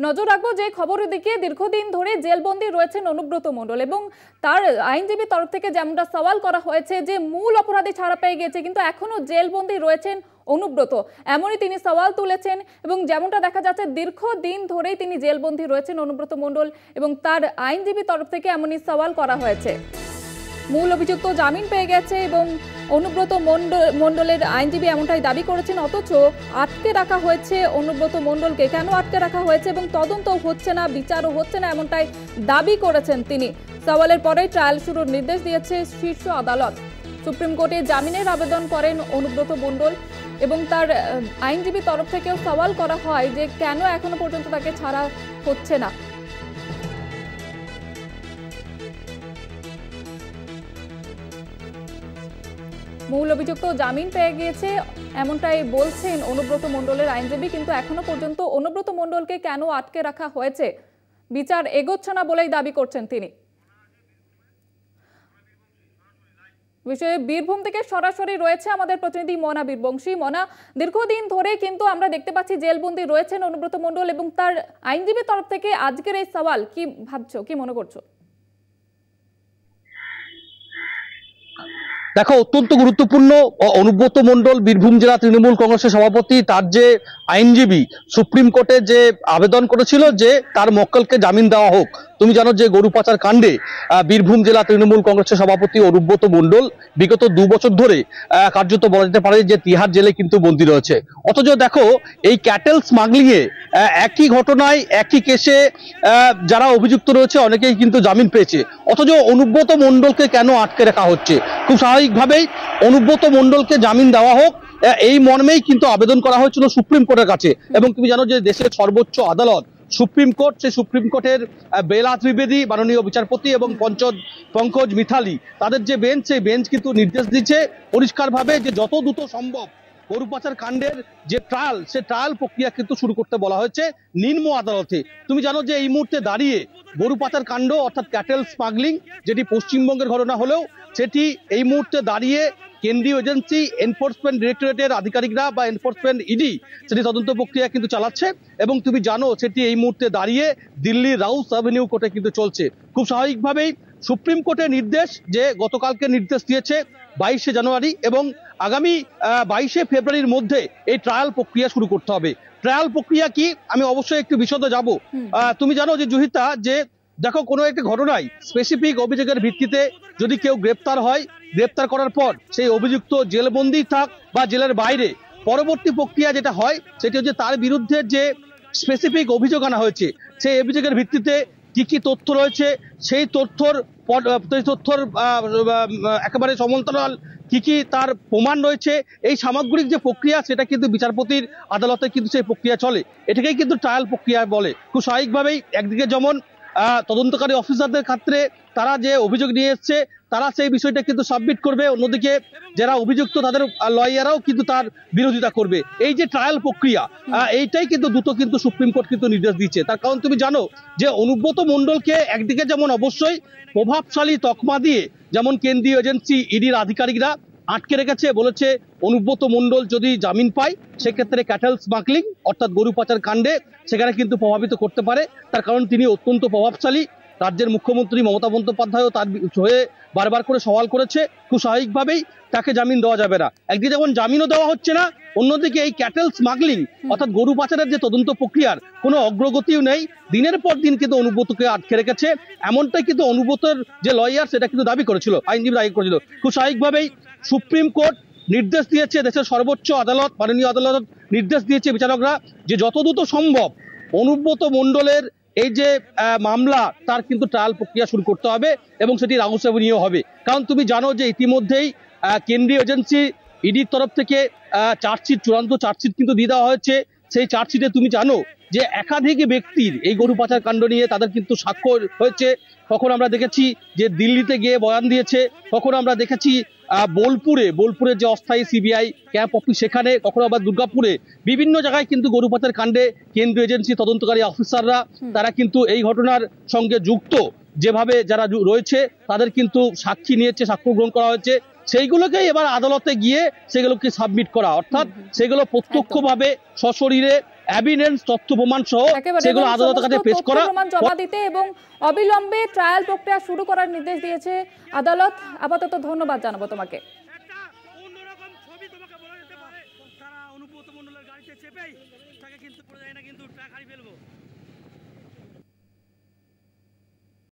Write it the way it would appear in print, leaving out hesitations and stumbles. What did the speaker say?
নজর রাখবো যে খবরের দিকে। দীর্ঘদিন ধরে জেলবন্দি রয়েছেন অনুব্রত মণ্ডল এবং তার আইনজীবী তরফ থেকে যেমনটা সওয়াল করা হয়েছে যে মূল অপরাধী ছাড়া পেয়ে গেছে, কিন্তু এখনো জেলবন্দি রয়েছেন অনুব্রত, এমনই তিনি সওয়াল তুলেছেন। এবং যেমনটা দেখা যাচ্ছে দীর্ঘদিন ধরেই তিনি জেলবন্দি রয়েছেন অনুব্রত মণ্ডল এবং তার আইনজীবী তরফ থেকে এমনই সওয়াল করা হয়েছে। মূল অভিযুক্ত জামিন পেয়ে গেছে এবং অনুব্রত মণ্ডলের আইনজীবী এমনটাই দাবি করেছেন, অথচ আটকে রাখা হয়েছে অনুব্রত মণ্ডলকে। কেন আটকে রাখা হয়েছে এবং তদন্ত হচ্ছে না, বিচারও হচ্ছে না, এমনটাই দাবি করেছেন তিনি। সওয়ালের পরেই ট্রায়াল শুরুর নির্দেশ দিয়েছে শীর্ষ আদালত। সুপ্রিম কোর্টে জামিনের আবেদন করেন অনুব্রত মণ্ডল এবং তার আইনজীবী তরফ থেকেও সওয়াল করা হয় যে কেন এখনো পর্যন্ত তাকে ছাড়া হচ্ছে না। মূল অভিযুক্ত জামিন পেয়ে গিয়েছে এমনটাই বলছেন অনুব্রত মণ্ডলের আইনজীবী, কিন্তু এখনো পর্যন্ত অনুব্রত মণ্ডলকে কেন আটকে রাখা হয়েছে বিচার এগোচ্ছে না বলেই দাবি করছেন তিনি। বিষয়ে বীরভূম থেকে সরাসরি রয়েছে আমাদের প্রতিনিধি মনা বীরবংশী। মনা, দীর্ঘদিন ধরে কিন্তু আমরা দেখতে পাচ্ছি জেলবন্দি রয়েছেন অনুব্রত মণ্ডল এবং তার আইনজীবী তরফ থেকে আজকের এই সওয়াল, কি ভাবছো, কি মনে করছো? দেখো, অত্যন্ত গুরুত্বপূর্ণ। অনুব্রত মণ্ডল বীরভূম জেলা তৃণমূল কংগ্রেসের সভাপতি, তার যে আইনজীবী সুপ্রিম কোর্টে যে আবেদন করেছিল যে তার মক্কেলকে জামিন দেওয়া হোক। তুমি জানো যে গরু পাচার কাণ্ডে বীরভূম জেলা তৃণমূল কংগ্রেসের সভাপতি অনুব্রত মণ্ডল বিগত 2 বছর ধরে কার্যত বলা যেতে পারে যে তিহার জেলে কিন্তু বন্দী রয়েছে। অথচ দেখো, এই ক্যাটেল স্মাগলিং এ একই ঘটনায় একই কেসে যারা অভিযুক্ত রয়েছে অনেকেই কিন্তু জামিন পেয়েছে, অথচ অনুব্রত মণ্ডলকে কেন আটকে রাখা হচ্ছে? খুব স্বাভাবিকভাবেই অনুব্রত মণ্ডলকে জামিন দেওয়া হোক এই মর্মেই কিন্তু আবেদন করা হয়েছিল সুপ্রিম কোর্টের কাছে। এবং তুমি জানো যে দেশের সর্বোচ্চ আদালত সুপ্রিম কোর্ট, সেই সুপ্রিম কোর্টের বেলা ত্রিবেদী মাননীয় বিচারপতি এবং পঙ্কজ মিথালি তাদের যে বেঞ্চ, সেই বেঞ্চ কিন্তু নির্দেশ দিচ্ছে পরিষ্কারভাবে যে যত দ্রুত সম্ভব গরু পাচার কাণ্ডের যে ট্রায়াল, সে ট্রায়াল প্রক্রিয়া কিন্তু শুরু করতে বলা হয়েছে নিম্ন আদালতে। তুমি জানো যে এই মুহূর্তে দাঁড়িয়ে গরু পাচার কাণ্ড অর্থাৎ ক্যাটেল স্মাগলিং, যেটি পশ্চিমবঙ্গের ঘটনা হলেও সেটি এই মুহূর্তে দাঁড়িয়ে কেন্দ্রীয় এজেন্সি এনফোর্সমেন্ট ডিরেক্টরেটের আধিকারিকরা বা এনফোর্সমেন্ট ইডি সেটি তদন্ত প্রক্রিয়া কিন্তু চালাচ্ছে। এবং তুমি জানো সেটি এই মুহূর্তে দাঁড়িয়ে দিল্লির রাউস অ্যাভিনিউ কোর্টে কিন্তু চলছে। খুব স্বাভাবিকভাবেই সুপ্রিম কোর্টের নির্দেশ, যে গতকালকে নির্দেশ দিয়েছে 22শে জানুয়ারি এবং আগামী 22শে ফেব্রুয়ারির মধ্যে এই ট্রায়াল প্রক্রিয়া শুরু করতে হবে। ট্রায়াল প্রক্রিয়া কি আমি অবশ্যই একটু বিশদে যাব। তুমি জানো যে জুহিতা, যে দেখো কোনো একটা ঘটনায় স্পেসিফিক অভিযোগের ভিত্তিতে যদি কেউ গ্রেপ্তার হয়, গ্রেপ্তার করার পর সেই অভিযুক্ত জেলবন্দি থাক বা জেলের বাইরে, পরবর্তী প্রক্রিয়া যেটা হয় সেটি হচ্ছে তার বিরুদ্ধে যে স্পেসিফিক অভিযোগ আনা হয়েছে সেই অভিযোগের ভিত্তিতে কি কি তথ্য রয়েছে, সেই তথ্যর একেবারে সমান্তরাল কি কি তার প্রমাণ রয়েছে, এই সামগ্রিক যে প্রক্রিয়া সেটা কিন্তু বিচারপতির আদালতে কিন্তু সেই প্রক্রিয়া চলে। এটাকেই কিন্তু ট্রায়াল প্রক্রিয়া বলে। খুব স্বাভাবিকভাবেই একদিকে যেমন তদন্তকারী অফিসারদের ক্ষেত্রে তারা যে অভিযোগ নিয়ে এসছে তারা সেই বিষয়টা কিন্তু সাবমিট করবে, অন্যদিকে যারা অভিযুক্ত তাদের লয়াররাও কিন্তু তার বিরোধিতা করবে। এই যে ট্রায়াল প্রক্রিয়া, এইটাই কিন্তু দ্রুত কিন্তু সুপ্রিম কোর্ট কিন্তু নির্দেশ দিচ্ছে। তার কারণ তুমি জানো যে অনুব্রত মণ্ডলকে একদিকে যেমন অবশ্যই প্রভাবশালী তকমা দিয়ে যেমন কেন্দ্রীয় এজেন্সি ইডির আধিকারিকরা আটকে রেখেছে, বলেছে অনুব্রত মণ্ডল যদি জামিন পায় সেক্ষেত্রে ক্যাটেল স্মাগলিং অর্থাৎ গরু পাচার কাণ্ডে সেখানে কিন্তু প্রভাবিত করতে পারে। তার কারণ তিনি অত্যন্ত প্রভাবশালী। রাজ্যের মুখ্যমন্ত্রী মমতা বন্দ্যোপাধ্যায়ও তার হয়ে বারবার করে সওয়াল করেছে। খুব স্বাভাবিকভাবেই তাকে জামিন দেওয়া যাবে না। একদিকে যেমন জামিনও দেওয়া হচ্ছে না, অন্যদিকে এই ক্যাটেল স্মাগলিং অর্থাৎ গরু পাচারের যে তদন্ত প্রক্রিয়ার কোনো অগ্রগতিও নেই। দিনের পর দিন কিন্তু অনুব্রতকে আটকে রেখেছে, এমনটাই কিন্তু অনুব্রতের যে লয়ার সেটা কিন্তু দাবি করেছিল, আইনজীবী দাবি করেছিল। খুব স্বাভাবিকভাবেই সুপ্রিম কোর্ট নির্দেশ দিয়েছে, দেশের সর্বোচ্চ আদালত মাননীয় আদালত নির্দেশ দিয়েছে বিচারকরা যে যত দ্রুত সম্ভব অনুব্রত মণ্ডলের এই যে মামলা তার কিন্তু ট্রায়াল প্রক্রিয়া শুরু করতে হবে এবং সেটি রাউস অ্যাভিনিউ হবে। কারণ তুমি জানো যে ইতিমধ্যেই কেন্দ্রীয় এজেন্সি ইডির তরফ থেকে চার্জশিট, চূড়ান্ত চার্জশিট কিন্তু দিয়ে দেওয়া হয়েছে। সেই চার্জশিটে তুমি জানো যে একাধিক ব্যক্তির এই গরু পাচার কাণ্ড নিয়ে তাদের কিন্তু স্বাক্ষর হয়েছে। কখনো আমরা দেখেছি যে দিল্লিতে গিয়ে বয়ান দিয়েছে, কখনো আমরা দেখেছি বোলপুরে যে অস্থায়ী সিবিআই ক্যাম্প অফিস সেখানে, কখনো আবার দুর্গাপুরে, বিভিন্ন জায়গায় কিন্তু গরু পাচার কাণ্ডে কেন্দ্রীয় এজেন্সি তদন্তকারী অফিসাররা তারা কিন্তু এই ঘটনার সঙ্গে যুক্ত যেভাবে যারা রয়েছে তাদের কিন্তু সাক্ষী নিয়েছে, সাক্ষ্য গ্রহণ করা হয়েছে। সেইগুলোকে এবার আদালতে গিয়ে সেগুলোকে সাবমিট করা, অর্থাৎ সেগুলো প্রত্যক্ষভাবে সশরীরে এভিডেন্স তথ্য প্রমাণ সহ একেবারে সেগুলো এবং আদালতের কাছে সমস্ত পেশ তথ্য করা। প্রমাণ জমা দিতে এবং অবিলম্বে ট্রায়াল প্রক্রিয়া শুরু করার নির্দেশ দিয়েছে আদালত। আপাতত ধন্যবাদ জানাবো তোমাকে। একটা অন্যরকম ছবি তোমাকে বলা যেতে পারে। তারা অনুব্রত মণ্ডলের গাড়িতে চেপেই তাকে কিন্তু